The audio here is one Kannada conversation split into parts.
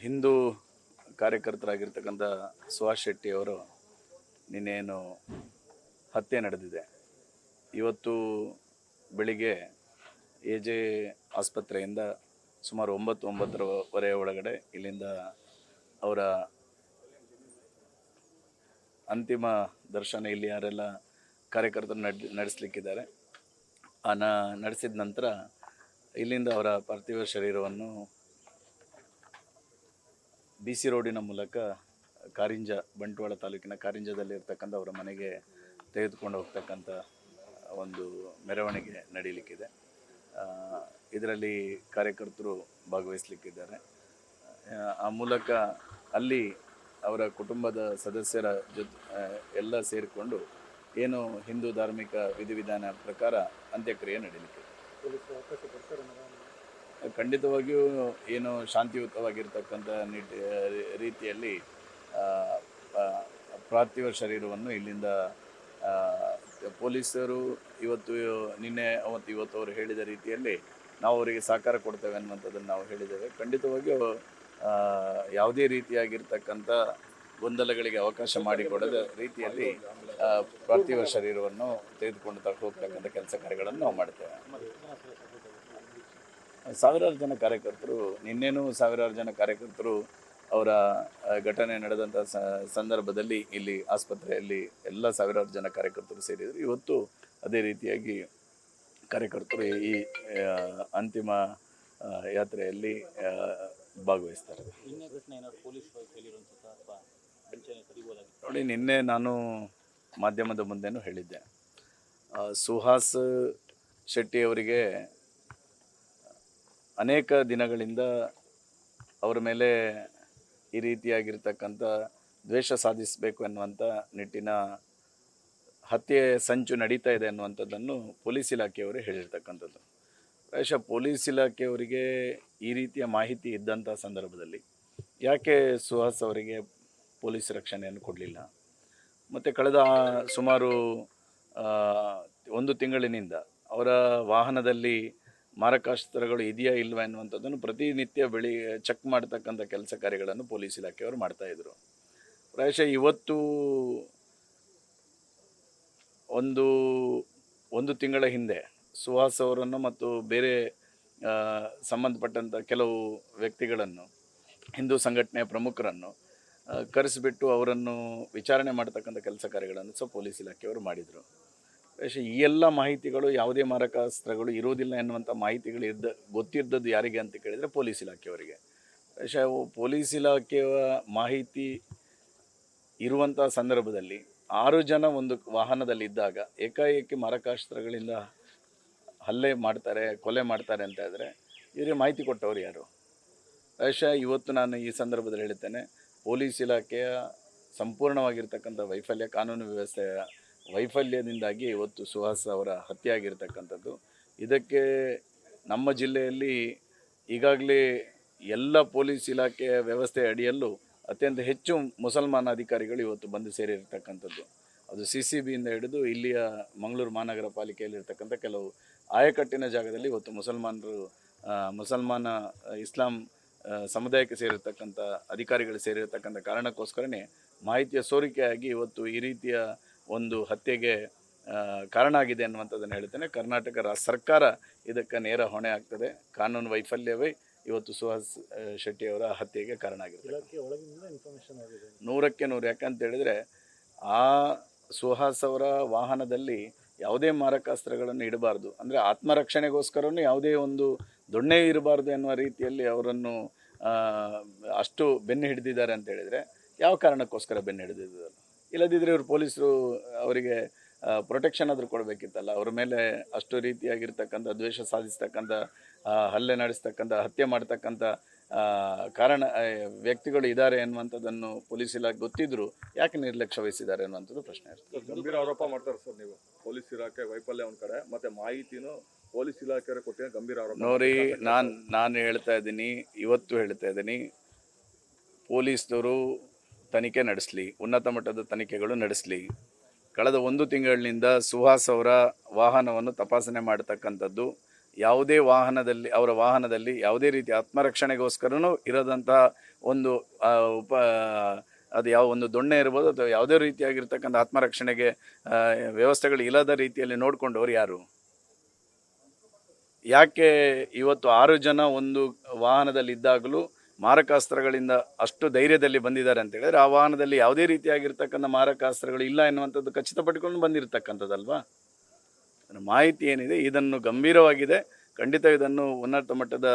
ಹಿಂದೂ ಕಾರ್ಯಕರ್ತರಾಗಿರ್ತಕ್ಕಂಥ ಸುಹಾಸ್ ಶೆಟ್ಟಿ ಅವರು ನಿನ್ನೇನು ಹತ್ಯೆ ನಡೆದಿದೆ. ಇವತ್ತು ಬೆಳಿಗ್ಗೆ ಎ.ಜೆ. ಆಸ್ಪತ್ರೆಯಿಂದ ಸುಮಾರು 9:09 ಒಳಗಡೆ ಇಲ್ಲಿಂದ ಅವರ ಅಂತಿಮ ದರ್ಶನ ಇಲ್ಲಿ ಯಾರೆಲ್ಲ ಕಾರ್ಯಕರ್ತರು ನಡೆಸಲಿಕ್ಕಿದ್ದಾರೆ ನಡೆಸಿದ ನಂತರ ಇಲ್ಲಿಂದ ಅವರ ಪಾರ್ಥಿವ ಶರೀರವನ್ನು BC ರೋಡಿನ ಮೂಲಕ ಕಾರಿಂಜ, ಬಂಟ್ವಾಳ ತಾಲೂಕಿನ ಕಾರಿಂಜದಲ್ಲಿ ಇರ್ತಕ್ಕಂಥ ಅವರ ಮನೆಗೆ ತೆಗೆದುಕೊಂಡು ಹೋಗ್ತಕ್ಕಂಥ ಒಂದು ಮೆರವಣಿಗೆ ನಡೀಲಿಕ್ಕಿದೆ. ಇದರಲ್ಲಿ ಕಾರ್ಯಕರ್ತರು ಭಾಗವಹಿಸಲಿಕ್ಕಿದ್ದಾರೆ. ಆ ಮೂಲಕ ಅಲ್ಲಿ ಅವರ ಕುಟುಂಬದ ಸದಸ್ಯರ ಜೊತೆ ಎಲ್ಲ ಸೇರಿಕೊಂಡು ಏನು ಹಿಂದೂ ಧಾರ್ಮಿಕ ವಿಧಿವಿಧಾನ ಪ್ರಕಾರ ಅಂತ್ಯಕ್ರಿಯೆ ನಡೀಲಿಕ್ಕಿದೆ. ಖಂಡಿತವಾಗಿಯೂ ಏನು ಶಾಂತಿಯುತವಾಗಿರ್ತಕ್ಕಂಥ ರೀತಿಯಲ್ಲಿ ಪಾರ್ಥಿವ ಶರೀರವನ್ನು ಇಲ್ಲಿಂದ ಪೊಲೀಸರು ಇವತ್ತು ಅವರು ಹೇಳಿದ ರೀತಿಯಲ್ಲಿ ನಾವು ಅವರಿಗೆ ಸಹಕಾರ ಕೊಡ್ತೇವೆ ಅನ್ನುವಂಥದ್ದನ್ನು ನಾವು ಹೇಳಿದ್ದೇವೆ. ಖಂಡಿತವಾಗಿಯೂ ಯಾವುದೇ ರೀತಿಯಾಗಿರ್ತಕ್ಕಂಥ ಗೊಂದಲಗಳಿಗೆ ಅವಕಾಶ ಮಾಡಿಕೊಡದ ರೀತಿಯಲ್ಲಿ ಪಾರ್ಥಿವ ಶರೀರವನ್ನು ತೆಗೆದುಕೊಂಡು ಹೋಗ್ತಕ್ಕಂಥ ಕೆಲಸ ಕಾರ್ಯಗಳನ್ನು ನಾವು ಮಾಡ್ತೇವೆ. ಸಾವಿರಾರು ಜನ ಕಾರ್ಯಕರ್ತರು ಸಾವಿರಾರು ಜನ ಕಾರ್ಯಕರ್ತರು ಅವರ ಘಟನೆ ನಡೆದಂಥ ಸಂದರ್ಭದಲ್ಲಿ ಇಲ್ಲಿ ಆಸ್ಪತ್ರೆಯಲ್ಲಿ ಎಲ್ಲ ಸಾವಿರಾರು ಜನ ಕಾರ್ಯಕರ್ತರು ಸೇರಿದರು. ಇವತ್ತು ಅದೇ ರೀತಿಯಾಗಿ ಕಾರ್ಯಕರ್ತರು ಈ ಅಂತಿಮ ಯಾತ್ರೆಯಲ್ಲಿ ಭಾಗವಹಿಸ್ತಾರೆ. ನೋಡಿ, ನಿನ್ನೆ ನಾನು ಮಾಧ್ಯಮದ ಮುಂದೆನೂ ಹೇಳಿದ್ದೆ, ಸುಹಾಸ್ ಶೆಟ್ಟಿ ಅವರಿಗೆ ಅನೇಕ ದಿನಗಳಿಂದ ಅವರ ಮೇಲೆ ಈ ರೀತಿಯಾಗಿರ್ತಕ್ಕಂಥ ದ್ವೇಷ ಸಾಧಿಸಬೇಕು ಎನ್ನುವಂಥ ನಿಟ್ಟಿನ ಹತ್ಯೆ ಸಂಚು ನಡೀತಾ ಇದೆ ಅನ್ನುವಂಥದ್ದನ್ನು ಪೊಲೀಸ್ ಇಲಾಖೆಯವರು ಹೇಳಿರ್ತಕ್ಕಂಥದ್ದು. ಪ್ರಾಯಶಃ ಪೊಲೀಸ್ ಇಲಾಖೆಯವರಿಗೆ ಈ ರೀತಿಯ ಮಾಹಿತಿ ಇದ್ದಂಥ ಸಂದರ್ಭದಲ್ಲಿ ಯಾಕೆ ಸುಹಾಸ್ ಅವರಿಗೆ ಪೊಲೀಸ್ ರಕ್ಷಣೆಯನ್ನು ಕೊಡಲಿಲ್ಲ? ಮತ್ತು ಕಳೆದ ಸುಮಾರು 1 ತಿಂಗಳಿನಿಂದ ಅವರ ವಾಹನದಲ್ಲಿ ಮಾರಕಾಸ್ತ್ರಗಳು ಇದೆಯಾ ಇಲ್ವಾ ಎನ್ನುವಂಥದ್ದನ್ನು ಪ್ರತಿನಿತ್ಯ ಚೆಕ್ ಮಾಡ್ತಕ್ಕಂಥ ಕೆಲಸ ಕಾರ್ಯಗಳನ್ನು ಪೊಲೀಸ್ ಇಲಾಖೆಯವರು ಮಾಡ್ತಾಯಿದ್ರು. ಪ್ರಾಯಶಃ ಇವತ್ತು ಒಂದು ತಿಂಗಳ ಹಿಂದೆ ಸುಹಾಸ್ ಅವರನ್ನು ಮತ್ತು ಬೇರೆ ಸಂಬಂಧಪಟ್ಟಂಥ ಕೆಲವು ವ್ಯಕ್ತಿಗಳನ್ನು, ಹಿಂದೂ ಸಂಘಟನೆಯ ಪ್ರಮುಖರನ್ನು ಕರೆಸಿಬಿಟ್ಟು ಅವರನ್ನು ವಿಚಾರಣೆ ಮಾಡ್ತಕ್ಕಂಥ ಕೆಲಸ ಕಾರ್ಯಗಳನ್ನು ಸಹ ಪೊಲೀಸ್ ಇಲಾಖೆಯವರು ಮಾಡಿದರು. ಈ ಎಲ್ಲ ಮಾಹಿತಿಗಳು ಯಾವುದೇ ಮಾರಕಾಸ್ತ್ರಗಳು ಇರುವುದಿಲ್ಲ ಎನ್ನುವಂಥ ಮಾಹಿತಿಗಳು ಗೊತ್ತಿದ್ದದ್ದು ಯಾರಿಗೆ ಅಂತ ಕೇಳಿದರೆ ಪೊಲೀಸ್ ಇಲಾಖೆಯವರಿಗೆ. ಪೊಲೀಸ್ ಇಲಾಖೆಯ ಮಾಹಿತಿ ಇರುವಂಥ ಸಂದರ್ಭದಲ್ಲಿ 6 ಜನ ಒಂದು ವಾಹನದಲ್ಲಿ ಇದ್ದಾಗ ಏಕಾಏಕಿ ಮಾರಕಾಸ್ತ್ರಗಳಿಂದ ಹಲ್ಲೆ ಮಾಡ್ತಾರೆ, ಕೊಲೆ ಮಾಡ್ತಾರೆ ಅಂತ ಇದ್ದರೆ ಇವರಿಗೆ ಮಾಹಿತಿ ಕೊಟ್ಟವರು ಯಾರು? ಇವತ್ತು ನಾನು ಈ ಸಂದರ್ಭದಲ್ಲಿ ಹೇಳ್ತೇನೆ, ಪೊಲೀಸ್ ಇಲಾಖೆಯ ಸಂಪೂರ್ಣವಾಗಿರ್ತಕ್ಕಂಥ ವೈಫಲ್ಯ, ಕಾನೂನು ವ್ಯವಸ್ಥೆಯ ವೈಫಲ್ಯದಿಂದಾಗಿ ಇವತ್ತು ಸುಹಾಸ್ ಅವರ ಹತ್ಯೆ ಆಗಿರ್ತಕ್ಕಂಥದ್ದು. ಇದಕ್ಕೆ ನಮ್ಮ ಜಿಲ್ಲೆಯಲ್ಲಿ ಈಗಾಗಲೇ ಎಲ್ಲ ಪೊಲೀಸ್ ಇಲಾಖೆಯ ವ್ಯವಸ್ಥೆಯ ಅಡಿಯಲ್ಲೂ ಅತ್ಯಂತ ಹೆಚ್ಚು ಮುಸಲ್ಮಾನ ಅಧಿಕಾರಿಗಳು ಇವತ್ತು ಬಂದು ಸೇರಿರ್ತಕ್ಕಂಥದ್ದು. ಅದು CCBಯಿಂದ ಹಿಡಿದು ಇಲ್ಲಿಯ ಮಂಗಳೂರು ಮಹಾನಗರ ಪಾಲಿಕೆಯಲ್ಲಿರ್ತಕ್ಕಂಥ ಕೆಲವು ಆಯಕಟ್ಟಿನ ಜಾಗದಲ್ಲಿ ಇವತ್ತು ಮುಸಲ್ಮಾನ ಇಸ್ಲಾಂ ಸಮುದಾಯಕ್ಕೆ ಸೇರಿರ್ತಕ್ಕಂಥ ಅಧಿಕಾರಿಗಳು ಸೇರಿರ್ತಕ್ಕಂಥ ಕಾರಣಕ್ಕೋಸ್ಕರನೇ ಮಾಹಿತಿಯ ಸೋರಿಕೆಯಾಗಿ ಇವತ್ತು ಈ ರೀತಿಯ ಒಂದು ಹತ್ಯೆಗೆ ಕಾರಣ ಆಗಿದೆ ಅನ್ನುವಂಥದ್ದನ್ನು ಹೇಳ್ತೇನೆ. ಕರ್ನಾಟಕ ಸರ್ಕಾರ ಇದಕ್ಕೆ ನೇರ ಹೊಣೆ ಆಗ್ತದೆ. ಕಾನೂನು ವೈಫಲ್ಯವೇ ಇವತ್ತು ಸುಹಾಸ್ ಶೆಟ್ಟಿಯವರ ಹತ್ಯೆಗೆ ಕಾರಣ ಆಗಿದೆ. 100ಕ್ಕೆ 100. ಯಾಕಂತ ಹೇಳಿದರೆ ಆ ಸುಹಾಸ್ ಅವರ ವಾಹನದಲ್ಲಿ ಯಾವುದೇ ಮಾರಕಾಸ್ತ್ರಗಳನ್ನು ಇಡಬಾರ್ದು, ಅಂದರೆ ಆತ್ಮರಕ್ಷಣೆಗೋಸ್ಕರನೂ ಯಾವುದೇ ಒಂದು ದೊಣ್ಣೆ ಇರಬಾರ್ದು ಎನ್ನುವ ರೀತಿಯಲ್ಲಿ ಅವರನ್ನು ಅಷ್ಟು ಬೆನ್ನು ಹಿಡಿದಿದ್ದಾರೆ ಅಂತ ಹೇಳಿದರೆ ಯಾವ ಕಾರಣಕ್ಕೋಸ್ಕರ ಬೆನ್ನು ಹಿಡಿದಿದ್ದಾರೆ? ಇಲ್ಲದಿದ್ದರೆ ಇವರು ಪೊಲೀಸರು ಅವರಿಗೆ ಪ್ರೊಟೆಕ್ಷನ್ ಆದರೂ ಕೊಡಬೇಕಿತ್ತಲ್ಲ. ಅವರ ಮೇಲೆ ಅಷ್ಟು ರೀತಿಯಾಗಿರ್ತಕ್ಕಂಥ ದ್ವೇಷ ಸಾಧಿಸ್ತಕ್ಕಂಥ, ಹಲ್ಲೆ ನಡೆಸ್ತಕ್ಕಂಥ, ಹತ್ಯೆ ಮಾಡ್ತಕ್ಕಂಥ ವ್ಯಕ್ತಿಗಳು ಇದ್ದಾರೆ ಎನ್ನುವಂಥದ್ದನ್ನು ಪೊಲೀಸ್ ಇಲಾಖೆ ಗೊತ್ತಿದ್ರು ಯಾಕೆ ನಿರ್ಲಕ್ಷ್ಯ ವಹಿಸಿದ್ದಾರೆ ಅನ್ನುವಂಥದ್ದು ಪ್ರಶ್ನೆ ಇರ್ತದೆ. ಗಂಭೀರ ಆರೋಪ ಮಾಡ್ತಾರೆ ಸರ್ ನೀವು, ಪೊಲೀಸ್ ಇಲಾಖೆ ವೈಫಲ್ಯ ಒಂದು ಕಡೆ, ಮತ್ತೆ ಮಾಹಿತಿನೂ ಪೊಲೀಸ್ ಇಲಾಖೆ ಕೊಟ್ಟಿರೋ ಗಂಭೀರ ಆರೋಪ. ನೋಡಿ, ನಾನು ಹೇಳ್ತಾ ಇದ್ದೀನಿ, ಇವತ್ತು ಹೇಳ್ತಾ ಇದ್ದೀನಿ, ಪೊಲೀಸ್ನವರು ತನಿಖೆ ನಡೆಸಲಿ, ಉನ್ನತ ಮಟ್ಟದ ತನಿಖೆಗಳು ನಡೆಸಲಿ. ಕಳೆದ 1 ತಿಂಗಳಿನಿಂದ ಸುಹಾಸ್ ಅವರ ವಾಹನವನ್ನು ತಪಾಸಣೆ ಮಾಡತಕ್ಕಂಥದ್ದು ಯಾವುದೇ ವಾಹನದಲ್ಲಿ ಅವರ ವಾಹನದಲ್ಲಿ ಯಾವುದೇ ರೀತಿ ಆತ್ಮರಕ್ಷಣೆಗೋಸ್ಕರನೂ ಇರದಂತಹ ಒಂದು ಅದು ಯಾವ ಒಂದು ದೊಣ್ಣೆ ಇರ್ಬೋದು ಅಥವಾ ಯಾವುದೇ ರೀತಿಯಾಗಿರ್ತಕ್ಕಂಥ ಆತ್ಮರಕ್ಷಣೆಗೆ ವ್ಯವಸ್ಥೆಗಳು ಇಲ್ಲದ ರೀತಿಯಲ್ಲಿ ನೋಡಿಕೊಂಡವ್ರು ಯಾರು? ಯಾಕೆ ಇವತ್ತು 6 ಜನ ಒಂದು ವಾಹನದಲ್ಲಿ ಇದ್ದಾಗಲೂ ಮಾರಕಾಸ್ತ್ರಗಳಿಂದ ಅಷ್ಟು ಧೈರ್ಯದಲ್ಲಿ ಬಂದಿದ್ದಾರೆ ಅಂತ ಹೇಳಿದ್ರೆ ಆ ವಾಹನದಲ್ಲಿ ಯಾವುದೇ ರೀತಿಯಾಗಿರ್ತಕ್ಕಂಥ ಮಾರಕಾಸ್ತ್ರಗಳು ಇಲ್ಲ ಎನ್ನುವಂಥದ್ದು ಖಚಿತಪಟ್ಟುಕೊಂಡು ಬಂದಿರತಕ್ಕಂಥದ್ದಲ್ವಾ? ಮಾಹಿತಿ ಏನಿದೆ ಇದನ್ನು ಗಂಭೀರವಾಗಿದೆ, ಖಂಡಿತ ಇದನ್ನು ಉನ್ನತ ಮಟ್ಟದ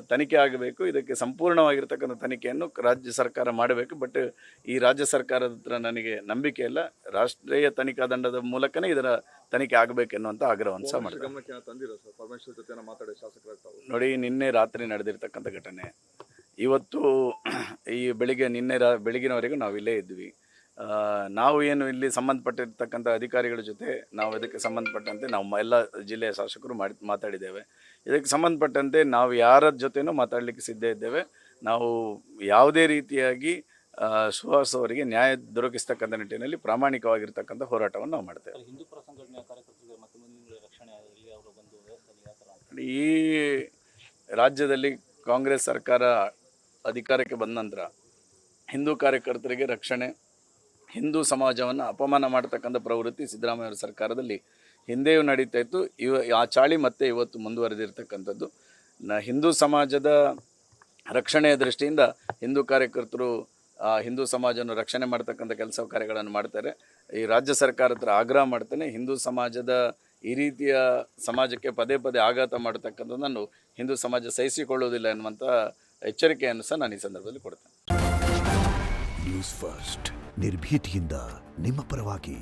ತನಿಖೆ ಆಗಬೇಕು. ಇದಕ್ಕೆ ಸಂಪೂರ್ಣವಾಗಿರ್ತಕ್ಕಂಥ ತನಿಖೆಯನ್ನು ರಾಜ್ಯ ಸರ್ಕಾರ ಮಾಡಬೇಕು. ಬಟ್ ಈ ರಾಜ್ಯ ಸರ್ಕಾರದ ಹತ್ರ ನನಗೆ ನಂಬಿಕೆ ಇಲ್ಲ. ರಾಷ್ಟ್ರೀಯ ತನಿಖಾ ತಂಡದ ಮೂಲಕನೇ ಇದರ ತನಿಖೆ ಆಗಬೇಕೆನ್ನುವಂಥ ಆಗ್ರಹವನ್ನು ಸಹ ಮಾಡ್ತಾರೆ. ಗಮನಕ್ಕೆ ತಂದಿರೋ ಸರ್ ಪರಮೇಶ್ವರ್ ಜೊತೆ ಮಾತಾಡಿ ಶಾಸಕರಾಗ್ತಾವೆ ನೋಡಿ, ನಿನ್ನೆ ರಾತ್ರಿ ನಡೆದಿರ್ತಕ್ಕಂಥ ಘಟನೆ, ಇವತ್ತು ಈ ಬೆಳಗಿನವರೆಗೂ ನಾವು ಇಲ್ಲೇ ಇದ್ವಿ. ನಾವು ಏನು ಇಲ್ಲಿ ಸಂಬಂಧಪಟ್ಟಿರ್ತಕ್ಕಂಥ ಅಧಿಕಾರಿಗಳ ಜೊತೆ ನಾವು ಇದಕ್ಕೆ ಸಂಬಂಧಪಟ್ಟಂತೆ ನಾವು ಎಲ್ಲ ಜಿಲ್ಲೆಯ ಶಾಸಕರು ಮಾತಾಡಿದ್ದೇವೆ. ಇದಕ್ಕೆ ಸಂಬಂಧಪಟ್ಟಂತೆ ನಾವು ಯಾರ ಜೊತೆನೂ ಮಾತಾಡಲಿಕ್ಕೆ ಸಿದ್ಧ ಇದ್ದೇವೆ. ನಾವು ಯಾವುದೇ ರೀತಿಯಾಗಿ ಸುಹಾಸ್ ಅವರಿಗೆ ನ್ಯಾಯ ದೊರಕಿಸ್ತಕ್ಕಂಥ ನಿಟ್ಟಿನಲ್ಲಿ ಪ್ರಾಮಾಣಿಕವಾಗಿರ್ತಕ್ಕಂಥ ಹೋರಾಟವನ್ನು ನಾವು ಮಾಡ್ತೇವೆ. ಈ ರಾಜ್ಯದಲ್ಲಿ ಕಾಂಗ್ರೆಸ್ ಸರ್ಕಾರ ಅಧಿಕಾರಕ್ಕೆ ಬಂದ ನಂತರ ಹಿಂದೂ ಕಾರ್ಯಕರ್ತರಿಗೆ ರಕ್ಷಣೆ, ಹಿಂದೂ ಸಮಾಜವನ್ನು ಅಪಮಾನ ಮಾಡತಕ್ಕಂಥ ಪ್ರವೃತ್ತಿ ಸಿದ್ದರಾಮಯ್ಯ ಸರ್ಕಾರದಲ್ಲಿ ಹಿಂದೆಯೂ ನಡೀತಾ ಇತ್ತು. ಆ ಚಾಳಿ ಮತ್ತೆ ಇವತ್ತು ಮುಂದುವರೆದಿರ್ತಕ್ಕಂಥದ್ದು. ಹಿಂದೂ ಸಮಾಜದ ರಕ್ಷಣೆಯ ದೃಷ್ಟಿಯಿಂದ ಹಿಂದೂ ಕಾರ್ಯಕರ್ತರು ಹಿಂದೂ ಸಮಾಜವನ್ನು ರಕ್ಷಣೆ ಮಾಡ್ತಕ್ಕಂಥ ಕೆಲಸ ಕಾರ್ಯಗಳನ್ನು ಮಾಡ್ತಾರೆ. ಈ ರಾಜ್ಯ ಸರ್ಕಾರ ಹತ್ರ ಆಗ್ರಹ ಮಾಡ್ತಾನೆ, ಹಿಂದೂ ಸಮಾಜದ ಈ ರೀತಿಯ ಸಮಾಜಕ್ಕೆ ಪದೇ ಪದೇ ಆಘಾತ ಮಾಡತಕ್ಕಂಥದ್ದನ್ನು ಹಿಂದೂ ಸಮಾಜ ಸಹಿಸಿಕೊಳ್ಳುವುದಿಲ್ಲ ಎನ್ನುವಂಥ ಎಚ್ಚರಿಕೆಯನ್ನು ಸಹ ನಾನು ಈ ಸಂದರ್ಭದಲ್ಲಿ ಕೊಡ್ತೇನೆ. ನ್ಯೂಸ್ ಫಸ್ಟ್ ನಿರ್ಭೀತಿಯಿಂದ ನಿಮ್ಮ ಪರವಾಗಿ.